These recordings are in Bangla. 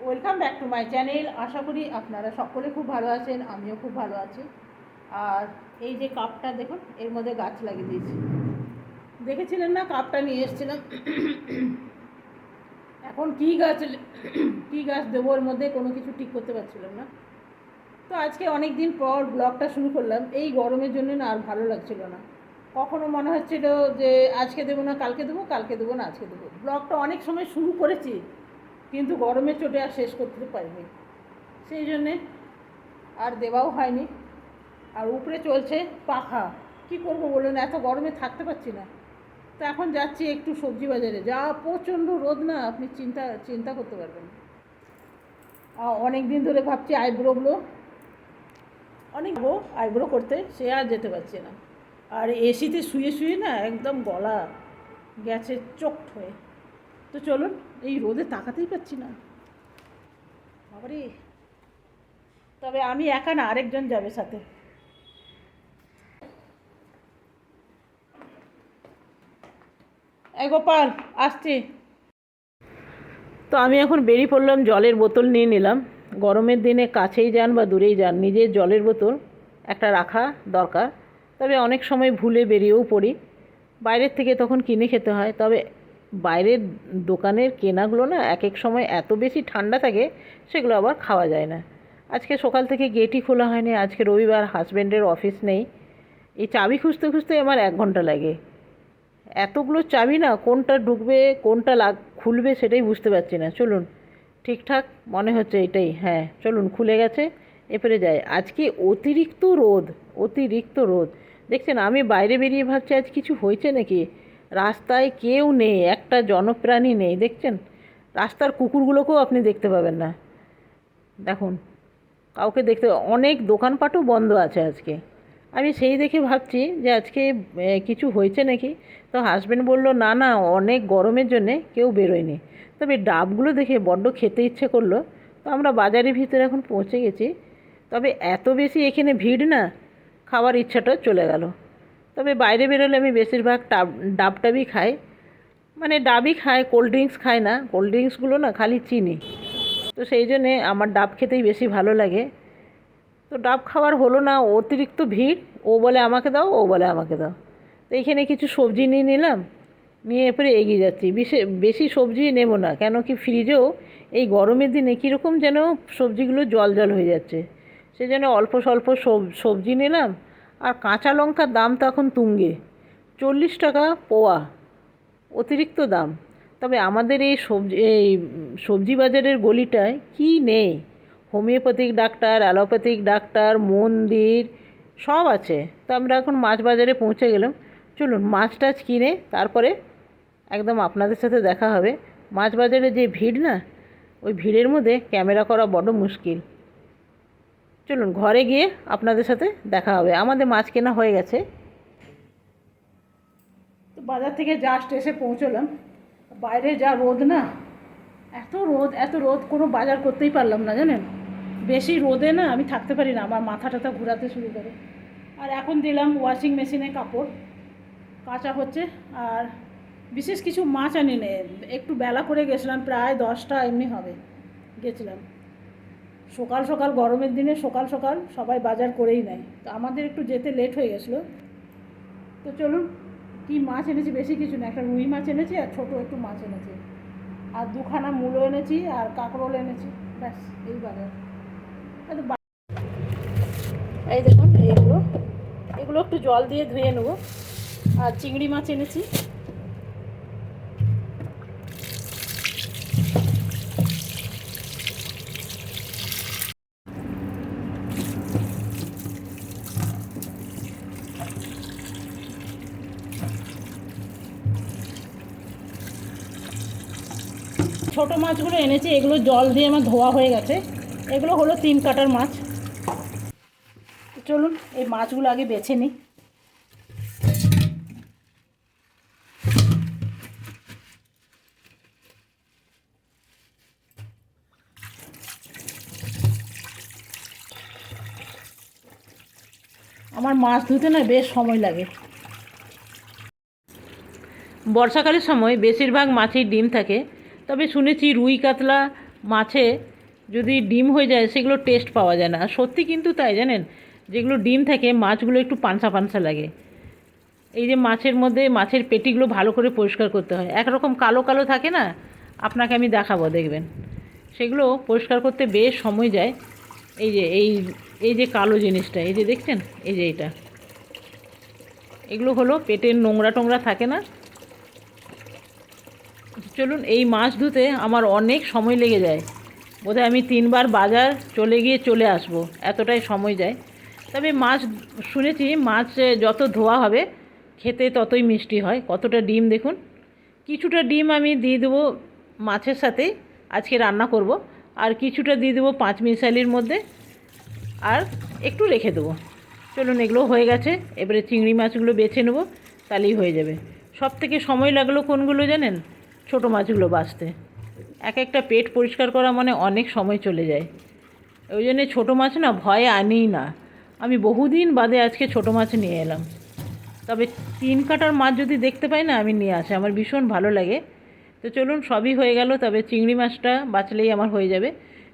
Welcome back to my channel. আশা করি আপনারা সকলে খুব ভালো আছেন, আমিও খুব ভালো আছি। আর এই যে কাপটা দেখুন, এর মধ্যে গাছ লাগিয়ে দিয়েছি। দেখেছিলেন না, কাপটা নিয়ে এসেছিলাম। এখন কী গাছ দেবো, ওর মধ্যে কোনো কিছু ঠিক করতে পারছিলাম না। তো আজকে অনেক দিন পর ব্লগটা শুরু করলাম। এই গরমের জন্য না আর ভালো লাগছিল না। কখনো মনে হচ্ছিল যে আজকে দেবো না কালকে দেবো, কালকে দেবো না আজকে দেবো। ব্লগটা অনেক সময় শুরু করেছি, কিন্তু গরমের চোটে আর শেষ করতে পারিনি, সেই জন্যে আর দেওয়াও হয়নি। আর উপরে চলছে পাখা, কি করব বলুন, এত গরমে থাকতে পারছি না। তো এখন যাচ্ছি একটু সবজি বাজারে, যা প্রচণ্ড রোদ না, আপনি চিন্তা করতে পারবেন। অনেক দিন ধরে ভাবছি আইব্রো করতে, সে আর যেতে পারছি না। আর এসিতে শুয়ে শুয়ে না একদম গলা গেছে চোখট হয়ে। তো চলুন, এই রোদে তাকাতেই পাচ্ছি না বাবারে। তবে আমি একা না, আরেকজন যাবে সাথে। গোপাল আসছি। তো আমি এখন বেরিয়ে পড়লাম, জলের বোতল নিয়ে নিলাম। গরমের দিনে কাছেই যান বা দূরেই যান, নিজের জলের বোতল একটা রাখা দরকার। তবে অনেক সময় ভুলে বেরিয়েও পড়ি, বাইরের থেকে তখন কিনে খেতে হয়। তবে বাইরের দোকানের কেনাগুলো না এক এক সময় এত বেশি ঠান্ডা থাকে, সেগুলো আবার খাওয়া যায় না। আজকে সকাল থেকে গেটই খোলা হয়নি, আজকে রবিবার, হাজব্যান্ডের অফিস নেই। এই চাবি খুঁজতে খুঁজতে আমার 1 ঘন্টা লাগে। এতগুলো চাবি না, কোনটা ঢুকবে কোনটা খুলবে সেটাই বুঝতে পারছি না। চলুন, ঠিকঠাক মনে হচ্ছে এটাই, হ্যাঁ চলুন, খুলে গেছে। এরপরে যাই। আজকে অতিরিক্ত রোদ দেখছেন। আমি বাইরে বেরিয়ে ভাবছি আজ কিছু হয়েছে নাকি। রাস্তায় কেউ নেই, একটা জনপ্রাণী নেই, দেখছেন। রাস্তার কুকুরগুলোকেও আপনি দেখতে পাবেন না, দেখুন, কাউকে দেখতে। অনেক দোকানপাটও বন্ধ আছে আজকে। আমি সেই দেখে ভাবছি যে আজকে কিছু হয়েছে নাকি। তো হাজব্যান্ড বলল না না, অনেক গরমের জন্যে কেউ বেরোয়নি। তবে ডাবগুলো দেখে বড্ড খেতে ইচ্ছে করলো। তো আমরা বাজারের ভিতরে এখন পৌঁছে গেছি। তবে এত বেশি এখানে ভিড় না, খাওয়ার ইচ্ছাটা চলে গেল। তবে বাইরে বেরোলে আমি বেশিরভাগ ডাবই খাই, মানে ডাবই খাই, কোল্ড ড্রিঙ্কস খাই না। কোল্ড ড্রিঙ্কসগুলো না খালি চিনি, তো সেই জন্যে আমার ডাব খেতেই বেশি ভালো লাগে। তো ডাব খাওয়ার হলো না, অতিরিক্ত ভিড়। ও বলে আমাকে দাও, ও বলে আমাকে দাও। তো এইখানে কিছু সবজি নিয়ে নিলাম, নিয়ে এরপরে এগিয়ে যাচ্ছি। বেশি সবজি নেব না, কেন কি ফ্রিজেও এই গরমের দিনে কীরকম যেন সবজিগুলো জল জল হয়ে যাচ্ছে। সেই জন্য অল্প স্বল্প সবজি নিলাম। আর কাঁচা লঙ্কার দাম তো এখন তুঙ্গে, 40 টাকা পোয়া, অতিরিক্ত দাম। তবে আমাদের এই সবজি বাজারের গলিটায় কি নেই, হোমিওপ্যাথিক ডাক্তার, অ্যালোপ্যাথিক ডাক্তার, মন্দির সব আছে। তো আমরা এখন মাছ বাজারে পৌঁছে গেলাম। চলুন মাছ টাছ কিনে তারপরে একদম আপনাদের সাথে দেখা হবে। মাছ বাজারে যে ভিড় না, ওই ভিড়ের মধ্যে ক্যামেরা করা বড় মুশকিল। চলুন ঘরে গিয়ে আপনাদের সাথে দেখা হবে। আমাদের মাছ কেনা হয়ে গেছে। তো বাজার থেকে জাস্ট এসে পৌঁছলাম। বাইরে যা রোদ না, এত রোদ, কোনো বাজার করতেই পারলাম না জানেন। বেশি রোদে না আমি থাকতে পারি না, আমার মাথা টাথা ঘোরাতে শুরু করে। আর এখন দিলাম ওয়াশিং মেশিনে কাপড়, কাচা হচ্ছে। আর বিশেষ কিছু মাছ আনি নে, একটু বেলা করে গেছিলাম, প্রায় 10টা এমনি হবে গেছিলাম। সকাল সকাল গরমের দিনে সকাল সকাল সবাই বাজার করেই নেয়, তো আমাদের একটু যেতে লেট হয়ে গেছিলো। তো চলুন, কী মাছ এনেছি, বেশি কিছু না, একটা রুই মাছ এনেছি আর ছোটো একটু মাছ এনেছি, আর 2খানা মূলো এনেছি আর কাঁকরোল এনেছি, ব্যাস এই বাজার। এই দেখুন, এগুলো একটু জল দিয়ে ধুয়ে নেবো। আর চিংড়ি মাছ এনেছি। ছোটো মাছগুলো এনেছি, এগুলো জল দিয়ে আমার ধোয়া হয়ে গেছে। এগুলো হলো 3 কাটার মাছ। চলুন এই মাছগুলো আগে বেছে নিই। আমার মাছ ধুতে না বেশ সময় লাগে। বর্ষাকালের সময় বেশিরভাগ মাছেই ডিম থাকে। তবে শুনেছি রুই কাতলা মাছে যদি ডিম হয়ে যায় সেগুলো টেস্ট পাওয়া যায় না। আর সত্যি কিন্তু তাই, জানেন, যেগুলো ডিম থাকে মাছগুলো একটু পানসা পানসা লাগে। এই যে মাছের মধ্যে মাছের পেটিগুলো ভালো করে পরিষ্কার করতে হয়, একরকম কালো কালো থাকে না, আপনাকে আমি দেখাবো দেখবেন। সেগুলো পরিষ্কার করতে বেশ সময় যায়। এই যে এই যে কালো জিনিসটা, এই যে দেখছেন, এই যে এটা, এগুলো হলো পেটের নোংরা টোংরা থাকে না। চলুন, এই মাছ ধুতে আমার অনেক সময় লেগে যায়, বোধহয় আমি 3বার বাজার চলে গিয়ে চলে আসবো, এতটাই সময় যায়। তবে মাছ শুনেছি মাছ যত ধোয়া হবে খেতে ততই মিষ্টি হয়। কতটা ডিম দেখুন, কিছুটা ডিম আমি দিয়ে দেবো মাছের সাথে, আজকে রান্না করব, আর কিছুটা দিয়ে দেবো পাঁচমিশালির মধ্যে, আর একটু রেখে দেবো। চলুন, এগুলো হয়ে গেছে, এবারে চিংড়ি মাছগুলো বেছে নেবো, তাহলেই হয়ে যাবে। সব থেকে সময় লাগলো কোনগুলো জানেন? ছোটো মাছগুলো বাছতে। এক একটা পেট পরিষ্কার করা মানে অনেক সময় চলে যায়। ওই জন্যে ছোটো মাছ না ভয়ে আনিই না। আমি বহুদিন বাদে আজকে ছোটো মাছ নিয়ে এলাম। তবে 3 কাটার মাছ যদি দেখতে পাই না আমি নিয়ে আসি, আমার ভীষণ ভালো লাগে। তো চলুন, সবই হয়ে গেল, তবে চিংড়ি মাছটা বাছলেই আমার হয়ে যাবে।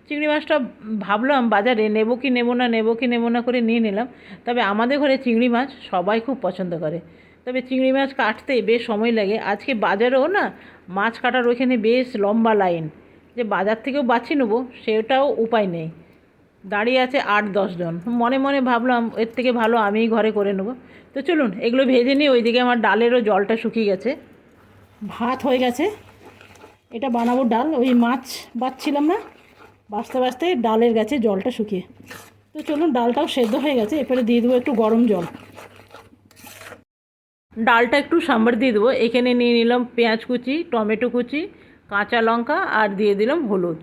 চিংড়ি মাছটা ভাবলাম বাজারে নেব কি নেব না করে নিয়ে নিলাম। তবে আমাদের ঘরে চিংড়ি মাছ সবাই খুব পছন্দ করে। তবে চিংড়ি মাছ কাটতে বেশ সময় লাগে। আজকে বাজারেও না মাছ কাটার ওইখানে বেশ লম্বা লাইন, যে বাজার থেকেও বাছি নেবো সেটাও উপায় নেই। দাঁড়িয়ে আছে 8-10 জন। মনে মনে ভাবলাম এর থেকে ভালো আমিই ঘরে করে নেবো। তো চলুন এগুলো ভেজে নিই। ওইদিকে আমার ডালেরও জলটা শুকিয়ে গেছে, ভাত হয়ে গেছে। এটা বানাবো ডাল, ওই মাছ বাছছিলাম না, বাছতে বাছতে ডালের গেছে জলটা শুকিয়ে। তো চলুন, ডালটাও সেদ্ধ হয়ে গেছে, এরপরে দিয়ে দেবো একটু গরম জল। ডালটা একটু সাম্বার দিয়ে দেবো। এখানে নিয়ে নিলাম পেঁয়াজ কুচি, টমেটো কুচি, কাঁচা লঙ্কা, আর দিয়ে দিলাম হলুদ।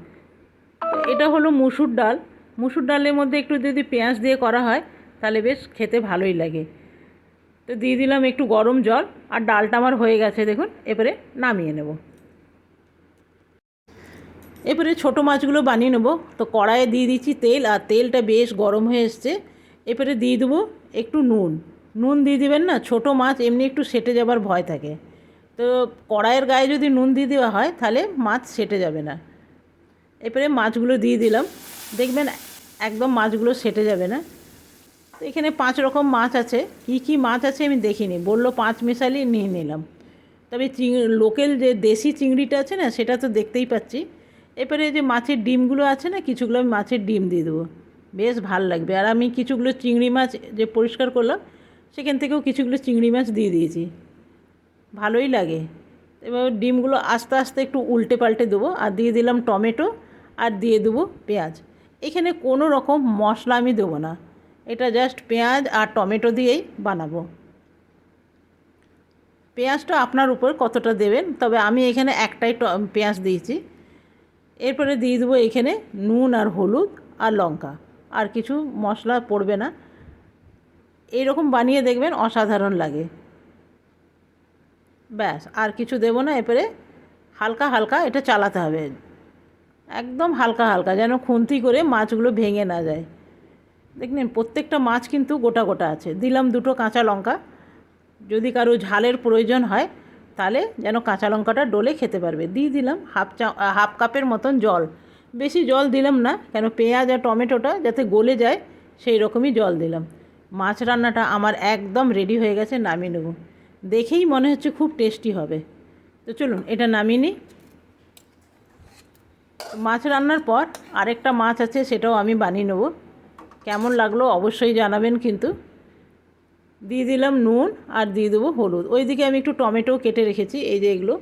তো এটা হলো মুসুর ডাল। মুসুর ডালের মধ্যে একটু যদি পেঁয়াজ দিয়ে করা হয় তাহলে বেশ খেতে ভালোই লাগে। তো দিয়ে দিলাম একটু গরম জল, আর ডালটা আমার হয়ে গেছে দেখুন। এবারে নামিয়ে নেব। এবারে ছোটো মাছগুলো বানিয়ে নেব। তো কড়াইয়ে দিয়ে দিচ্ছি তেল, আর তেলটা বেশ গরম হয়ে এসছে। এবারে দিয়ে দেবো একটু নুন। নুন দিয়ে দেবেন না, ছোটো মাছ এমনি একটু সেটে যাবার ভয় থাকে। তো কড়াইয়ের গায়ে যদি নুন দিয়ে দেওয়া হয় তাহলে মাছ সেটে যাবে না। এবারে মাছগুলো দিয়ে দিলাম, দেখবেন একদম মাছগুলো সেটে যাবে না। তো এখানে 5 রকম মাছ আছে, কী কী মাছ আছে আমি দেখিনি, বললো 5 মিশালি নিয়ে নিলাম। তবে লোকাল যে দেশি চিংড়িটা আছে না সেটা তো দেখতেই পাচ্ছি। এবারে যে মাছের ডিমগুলো আছে না, কিছুগুলো আমি মাছের ডিম দিয়ে দেবো, বেশ ভাল লাগবে। আর আমি কিছুগুলো চিংড়ি মাছ যে পরিষ্কার করলাম সেখান থেকেও কিছুগুলো চিংড়ি মাছ দিয়ে দিয়েছি, ভালোই লাগে। এবার ডিমগুলো আস্তে আস্তে একটু উল্টে পাল্টে দেবো, আর দিয়ে দিলাম টমেটো, আর দিয়ে দেবো পেঁয়াজ। এখানে কোনো রকম মশলা আমি দেবো না, এটা জাস্ট পেঁয়াজ আর টমেটো দিয়েই বানাবো। পেঁয়াজটা আপনার উপর কতটা দেবেন, তবে আমি এখানে একটাই পেঁয়াজ দিয়েছি। এরপরে দিয়ে দেবো এখানে নুন আর হলুদ আর লঙ্কা, আর কিছু মশলা পড়বে না। এইরকম বানিয়ে দেখবেন অসাধারণ লাগে। ব্যাস, আর কিছু দেবো না। এরপরে হালকা হালকা এটা চালাতে হবে, একদম হালকা হালকা, যেন খুন্তি করে মাছগুলো ভেঙে না যায়। দেখলেন প্রত্যেকটা মাছ কিন্তু গোটা গোটা আছে। দিলাম 2টো কাঁচা লঙ্কা, যদি কারো ঝালের প্রয়োজন হয় তাহলে যেন কাঁচা লঙ্কাটা ডলে খেতে পারবে। দিয়ে দিলাম হাফ কাপের মতন জল, বেশি জল দিলাম না, কেন পেঁয়াজ আর টমেটোটা যাতে গলে যায় সেই রকমই জল দিলাম। মাছ রান্নাটা আমার একদম রেডি হয়ে গেছে, নামিয়ে নেব। দেখেই মনে হচ্ছে খুব টেস্টি হবে। তো চলুন এটা নামিয়ে নিই। মাছ রান্নার পর আরেকটা মাছ আছে, সেটাও আমি বানিয়ে নেব। কেমন লাগলো অবশ্যই জানাবেন কিন্তু। দিয়ে দিলাম নুন, আর দিয়ে দেবো হলুদ। ওইদিকে আমি একটু টমেটো কেটে রেখেছি, এই যে এগুলো।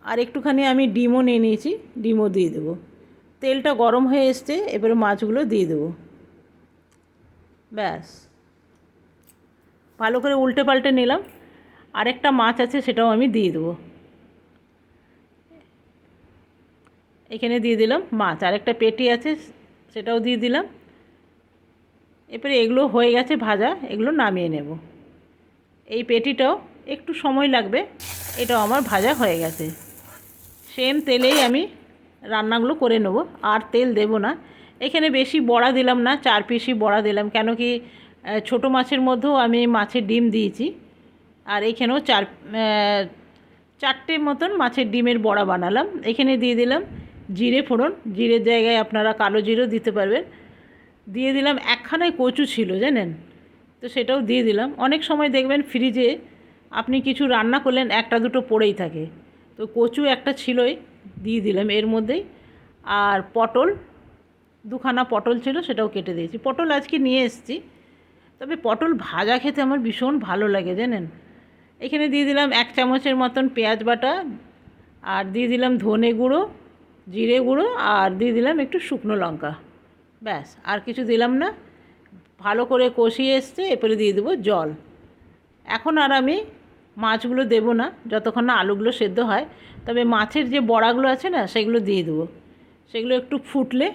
আর একটুখানি আমি ডিমও নিয়ে নিয়েছি, ডিমও দিয়ে দেবো। তেলটা গরম হয়ে এসছে, এবারে মাছগুলো দিয়ে দেবো। ব্যাস, ভালো করে উল্টে পাল্টে নিলাম। আরেকটা মাছ আছে সেটাও আমি দিয়ে দেবো। এখানে দিয়ে দিলাম মাছ, আরেকটা পেটি আছে সেটাও দিয়ে দিলাম। এরপরে এগুলো হয়ে গেছে ভাজা, এগুলো নামিয়ে নেব। এই পেটিটাও একটু সময় লাগবে, এটাও আমার ভাজা হয়ে গেছে। সেম তেলেই আমি রান্নাগুলো করে নেব, আর তেল দেব না। এখানে বেশি বড়া দিলাম না, 4 পিসই বড়া দিলাম, কেন কি ছোটো মাছের মধ্যেও আমি মাছের ডিম দিয়েছি। আর এখানেও 4টে মতন মাছের ডিমের বড়া বানালাম। এখানে দিয়ে দিলাম জিরে ফোড়ন, জিরের জায়গায় আপনারা কালো জিরেও দিতে পারবেন। দিয়ে দিলাম একখানায় কচু ছিল জানেন, তো সেটাও দিয়ে দিলাম। অনেক সময় দেখবেন ফ্রিজে আপনি কিছু রান্না করলেন একটা দুটো পড়েই থাকে, তো কচু একটা ছিলই, দিয়ে দিলাম এর মধ্যেই। আর পটল, দুখানা পটল ছিল, সেটাও কেটে দিয়েছি। পটল আজকে নিয়ে এসেছি, তবে পটল ভাজা খেতে আমার ভীষণ ভালো লাগে জানেন। এখানে দিয়ে দিলাম 1 চামচের মতন পেঁয়াজ বাটা, আর দিয়ে দিলাম ধনে গুঁড়ো, জিরে গুঁড়ো, আর দিয়ে দিলাম একটু শুকনো লঙ্কা। ব্যাস, আর কিছু দিলাম না। ভালো করে কষিয়ে এসছে, এরপরে দিয়ে দেবো জল। এখন আর আমি মাছগুলো দেবো না যতক্ষণ না আলুগুলো সেদ্ধ হয়। তবে মাছের যে বড়াগুলো আছে না, সেগুলো দিয়ে দেবো। সেগুলো একটু ফুটলে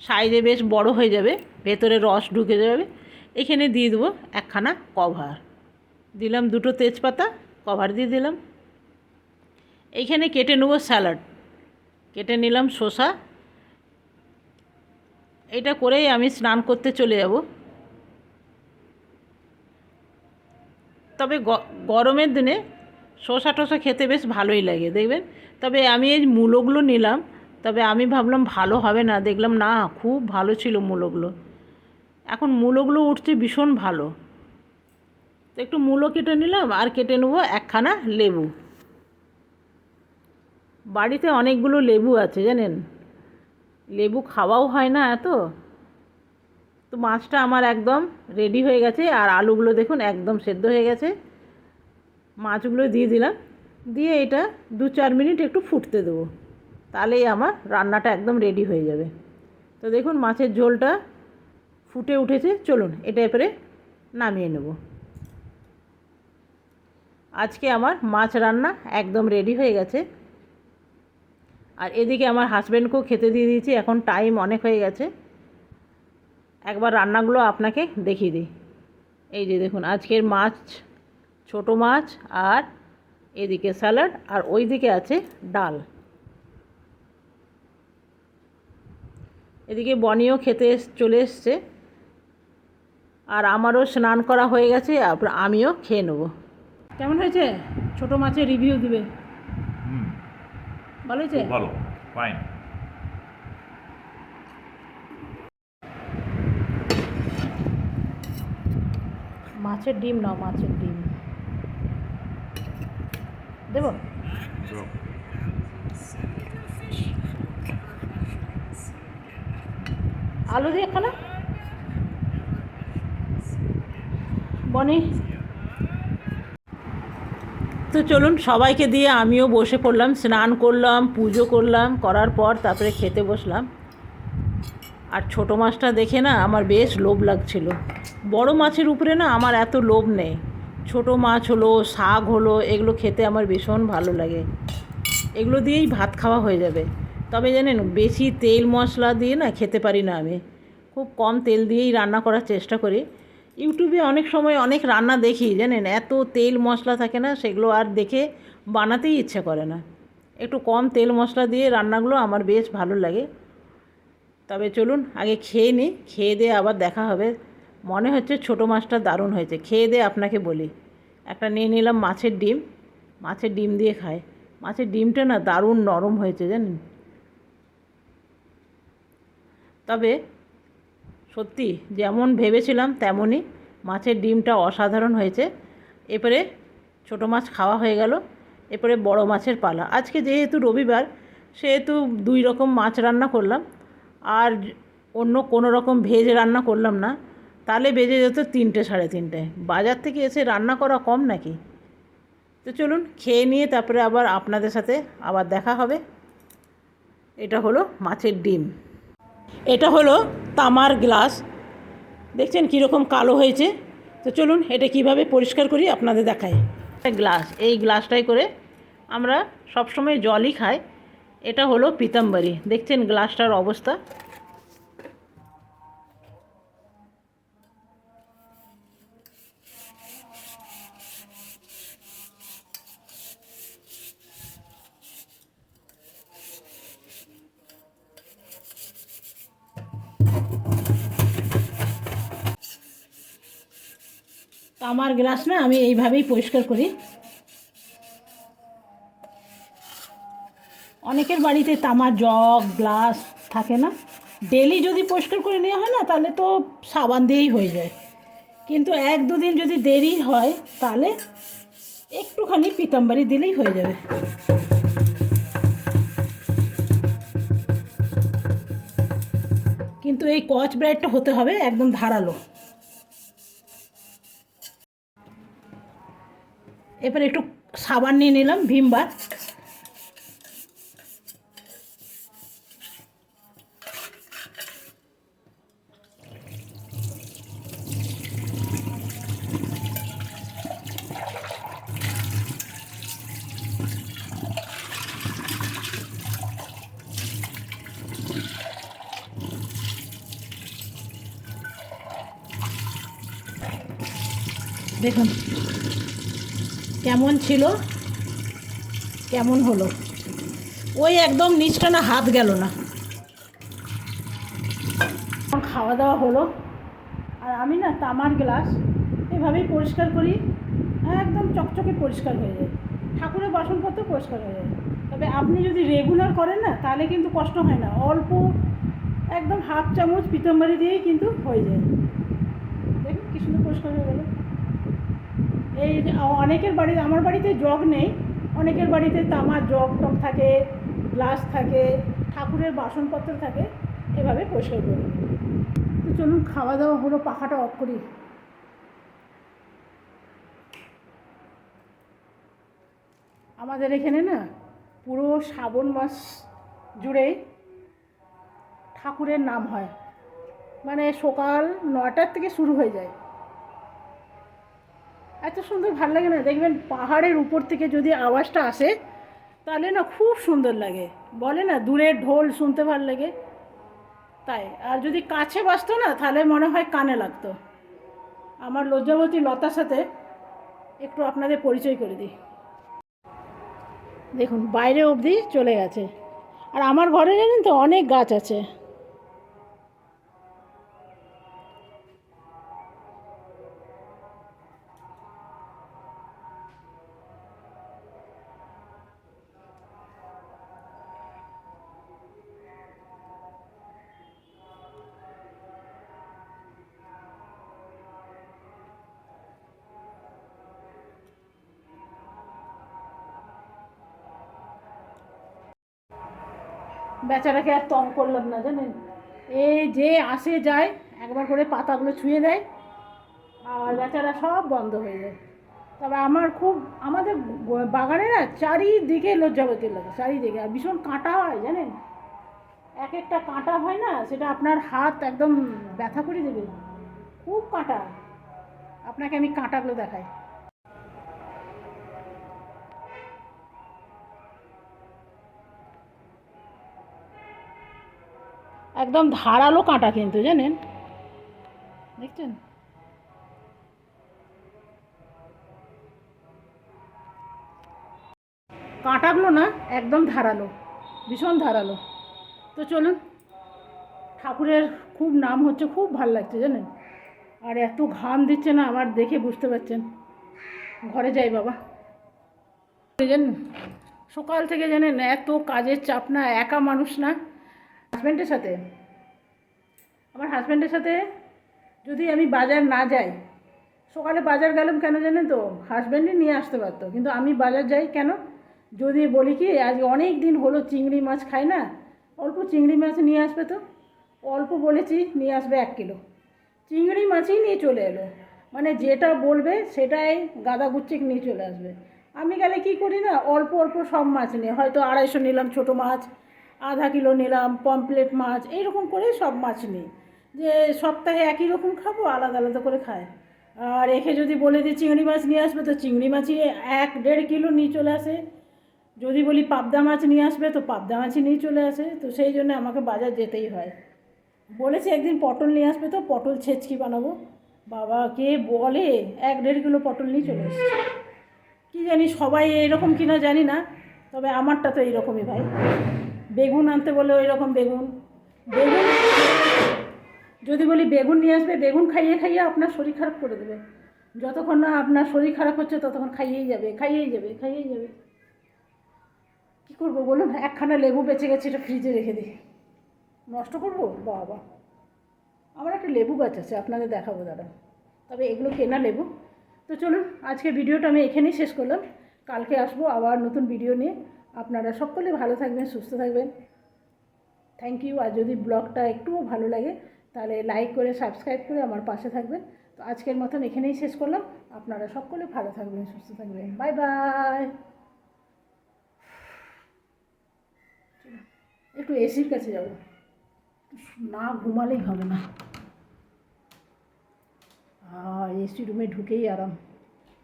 সাইজে বেশ বড় হয়ে যাবে, ভেতরে রস ঢুকে যাবে। এখানে দিয়ে দেবো একখানা কভার, দিলাম 2টো তেজপাতা, কভার দিয়ে দিলাম। এইখানে কেটে নেবো স্যালাড, কেটে নিলাম শসা। এটা করেই আমি স্নান করতে চলে যাব। তবে গরমের দিনে শসা টসা খেতে বেশ ভালোই লাগে দেখবেন। তবে আমি এই মূলোগুলো নিলাম, তবে আমি ভাবলাম ভালো হবে না, দেখলাম না খুব ভালো ছিল মূলোগুলো। এখন মূলোগুলো উঠছে ভীষণ ভালো। তো একটু মূলো কেটে নিলাম, আর কেটে নেবো একখানা লেবু। বাড়িতে অনেকগুলো লেবু আছে জানেন, লেবু খাওয়াও হয় না এত। তো মাছটা আমার একদম রেডি হয়ে গেছে, আর আলুগুলো দেখুন একদম সেদ্ধ হয়ে গেছে। মাছগুলো দিয়ে দিলাম, দিয়ে এটা 2-4 মিনিট একটু ফুটতে দেবো, তাহলেই আমার রান্নাটা একদম রেডি হয়ে যাবে। তো দেখুন মাছের ঝোলটা ফুটে উঠেছে, চলুন এটা এবারে নামিয়ে নেব। আজকে আমার মাছ রান্না একদম রেডি হয়ে গেছে। আর এদিকে আমার হাজব্যান্ডকেও খেতে দিয়ে দিয়েছি, এখন টাইম অনেক হয়ে গেছে। একবার রান্নাগুলো আপনাকে দেখিয়ে দিই। এই যে দেখুন আজকের মাছ, ছোট মাছ, আর এদিকে স্যালাড, আর ওই দিকে আছে ডাল। এদিকে বনিও খেতে চলে এসছে, আর আমারও স্নান করা হয়ে গেছে, আমিও খেয়ে নেব। কেমন হয়েছে? ছোট মাছের রিভিউ দিবে। ভালো হয়েছে? ভালো, ফাইন। মাছের ডিম নাও, মাছের ডিম দেব। আলু দিয়ে খানা বনি। তো চলুন সবাইকে দিয়ে আমিও বসে পড়লাম, স্নান করলাম, পুজো করলাম, করার পর তারপরে খেতে বসলাম। আর ছোটো মাছটা দেখে না আমার বেশ লোভ লাগছিল। বড় মাছের উপরে না আমার এত লোভ নেই। ছোট মাছ হলো, শাক হলো, এগুলো খেতে আমার ভীষণ ভালো লাগে। এগুলো দিয়েই ভাত খাওয়া হয়ে যাবে। তবে জানেন বেশি তেল মশলা দিয়ে না খেতে পারি না আমি, খুব কম তেল দিয়েই রান্না করার চেষ্টা করি। ইউটিউবে অনেক সময় অনেক রান্না দেখি জানেন, এত তেল মশলা থাকে না, সেগুলো আর দেখে বানাতেই ইচ্ছা করে না। একটু কম তেল মশলা দিয়ে রান্নাগুলো আমার বেশ ভালো লাগে। তবে চলুন আগে খেয়ে নিই, খেয়ে দিয়ে আবার দেখা হবে। মনে হচ্ছে ছোটো মাছটা দারুণ হয়েছে, খেয়ে দিয়ে আপনাকে বলি। একটা নিয়ে নিলাম মাছের ডিম, মাছের ডিম দিয়ে খাই। মাছের ডিমটা না দারুণ নরম হয়েছে জানেন। তবে সত্যি যেমন ভেবেছিলাম তেমনই মাছের ডিমটা অসাধারণ হয়েছে। এরপরে ছোটো মাছ খাওয়া হয়ে গেল, এরপরে বড় মাছের পালা। আজকে যেহেতু রবিবার, সেহেতু 2 রকম মাছ রান্না করলাম, আর অন্য কোনো রকম ভেজ রান্না করলাম না। তাহলে বেজে যেত 3টে 3:30। বাজার থেকে এসে রান্না করা কম নাকি? তো চলুন খেয়ে নিয়ে তারপরে আবার আপনাদের সাথে আবার দেখা হবে। এটা হলো মাছের ডিম, এটা হলো তামার গ্লাস, দেখছেন কীরকম কালো হয়েছে। তো চলুন এটা কিভাবে পরিষ্কার করি আপনাদের দেখাই। একটা গ্লাস, এই গ্লাসটাই করে আমরা সবসময় জলই খাই। এটা হলো পিতাম্বরী, দেখছেন গ্লাসটার অবস্থা। তামার গ্লাস না আমি এইভাবেই পরিষ্কার করি। অনেকের বাড়িতে তামার জগ গ্লাস থাকে না, ডেলি যদি পরিষ্কার করে নেওয়া হয় না তাহলে তো সাবান দিয়েই হয়ে যায়, কিন্তু 1-2 দিন যদি দেরি হয় তাহলে একটুখানি পিতাম্বরী দিলেই হয়ে যাবে। কিন্তু এই কচ ব্রাইটটা হতে হবে একদম ধারালো। এবার একটু সাবান নিয়ে নিলাম, ভিম বার। দেখুন কেমন ছিল কেমন হলো, ওই একদম নিচটা না হাত গেল না। খাওয়া দাওয়া হলো, আর আমি না তামার গ্লাস এভাবেই পরিষ্কার করি, একদম চকচকে পরিষ্কার হয়ে যায়, ঠাকুরের বাসনপত্র পরিষ্কার হয়ে যায়। তবে আপনি যদি রেগুলার করেন না তাহলে কিন্তু কষ্ট হয় না, অল্প একদম হাফ চামচ পিতাম্বরী দিয়েই কিন্তু হয়ে যায়। দেখুন কী সুন্দর পরিষ্কার হয়ে গেল। এই অনেকের বাড়িতে, আমার বাড়িতে জগ নেই, অনেকের বাড়িতে তামার জগ টগ থাকে, গ্লাস থাকে, ঠাকুরের বাসনপত্র থাকে, এভাবে পরিষ্কার করে। তো চলুন খাওয়া দাওয়া হলো, পাখাটা অফ করি। আমাদের এখানে না পুরো শ্রাবণ মাস জুড়ে ঠাকুরের নাম হয়, মানে সকাল 9টার থেকে শুরু হয়ে যায়। এত সুন্দর ভালো লাগে না, দেখবেন পাহাড়ের উপর থেকে যদি আওয়াজটা আসে তাহলে না খুব সুন্দর লাগে, বলে না দূরের ঢোল শুনতে ভালো লাগে তাই। আর যদি কাছে বাজতো না তাহলে মনে হয় কানে লাগতো। আমার লজ্জাবতী লতার সাথে একটু আপনাদের পরিচয় করে দিই। দেখুন বাইরে অবধি চলে গেছে, আর আমার ঘরে জানেন তো অনেক গাছ আছে। বেচারাকে আর তং করলাম না জানেন, এই যে আসে যায় একবার করে পাতাগুলো ছুঁয়ে দেয় আর বেচারা সব বন্ধ হয়ে যায়। তবে আমাদের বাগানে না চারিদিকে লজ্জাবতী লাগে, চারিদিকে, আর ভীষণ কাঁটা হয় জানেন, এক একটা কাঁটা হয় না, সেটা আপনার হাত একদম ব্যথা করে দেবে, খুব কাঁটা। আপনাকে আমি কাঁটাগুলো দেখাই। একদম ধারালো কাঁটা কিন্তু জানেন, দেখছেন? কাঁটাগুলো না একদম ধারালো, ভীষণ ধারালো। তো চলুন, ঠাকুরের খুব নাম হচ্ছে, খুব ভালো লাগছে জানেন, আর এত ঘাম দিচ্ছে না আমার, দেখে বুঝতে পারছেন। ঘরে যাই বাবা। জানেন সকাল থেকে জানেন এত কাজের চাপ না, একা মানুষ না, হাজব্যান্ডের সাথে, আমার হাজব্যান্ডের সাথে যদি আমি বাজার না যাই, সকালে বাজার গেলাম কেন জানেন তো, হাজব্যান্ডই নিয়ে আসতে পারতো, কিন্তু আমি বাজার যাই কেন, যদি বলি কি আজ অনেক দিন হলো চিংড়ি মাছ খাই না, অল্প চিংড়ি মাছ নিয়ে আসবে, তো অল্প বলেছি নিয়ে আসবে 1 কিলো, চিংড়ি মাছই নিয়ে চলে এলো, মানে যেটা বলবে সেটাই গাদা গুচ্ছিক নিয়ে চলে আসবে। আমি গেলে কি করি না, অল্প অল্প সব মাছ নিয়ে, হয়তো 250 নিলাম ছোটো মাছ, আধা কিলো নিলাম পমপ্লেট মাছ, এইরকম করে সব মাছ নিই, যে সপ্তাহে একই রকম খাবো, আলাদা আলাদা করে খায়। আর একে যদি বলে দিই চিংড়ি মাছ নিয়ে আসবে, তো চিংড়ি মাছই 1-1.5 কিলো নিয়ে চলে আসে, যদি বলি পাবদা মাছ নিয়ে আসবে তো পাবদা মাছই নিয়ে চলে আসে। তো সেই জন্য আমাকে বাজার যেতেই হয়। বলেছি একদিন পটল নিয়ে আসবে, তো পটল ছেচকি বানাবো, বাবা কে বলে 1-1.5 কিলো পটল নিয়ে চলে এসেছে। কী জানি সবাই এরকম কিনা জানি না, তবে আমারটা তো এইরকমই ভাই। বেগুন আনতে বলে ওই রকম বেগুন, বেগুন যদি বলি বেগুন নিয়ে আসবে, বেগুন খাইয়ে খাইয়ে আপনার শরীর খারাপ করে দেবে, যতক্ষণ না আপনার শরীর খারাপ হচ্ছে ততক্ষণ খাইয়েই যাবে, খাইয়েই যাবে, খাইয়েই যাবে। কী করবো বলুন, একখানা লেবু বেঁচে গেছে, এটা ফ্রিজে রেখে দিই। নষ্ট করবো? বাবা, আমার একটা লেবু গাছ আছে, আপনাদের দেখাবো দাঁড়া। তবে এগুলো কেনা লেবু। তো চলুন, আজকে ভিডিওটা আমি এখানেই শেষ করলাম। কালকে আসবো আবার নতুন ভিডিও নিয়ে। আপনারা সকলে ভালো থাকবেন, সুস্থ থাকবেন। Thank you. আর যদি ব্লগটা একটুও ভালো লাগে তাহলে লাইক করে সাবস্ক্রাইব করে আমার পাশে থাকবেন। তো আজকের মতন এখানেই শেষ করলাম। আপনারা সকলে ভালো থাকবেন, সুস্থ থাকবেন। Bye bye. একটু এসির কাছে যাবো, না ঘুমালেই হবে না। এসি রুমে ঢুকেই আরাম।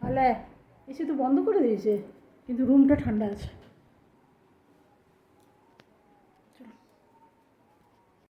আলে, এসি তো বন্ধ করে দিয়েছে, কিন্তু রুমটা ঠান্ডা আছে।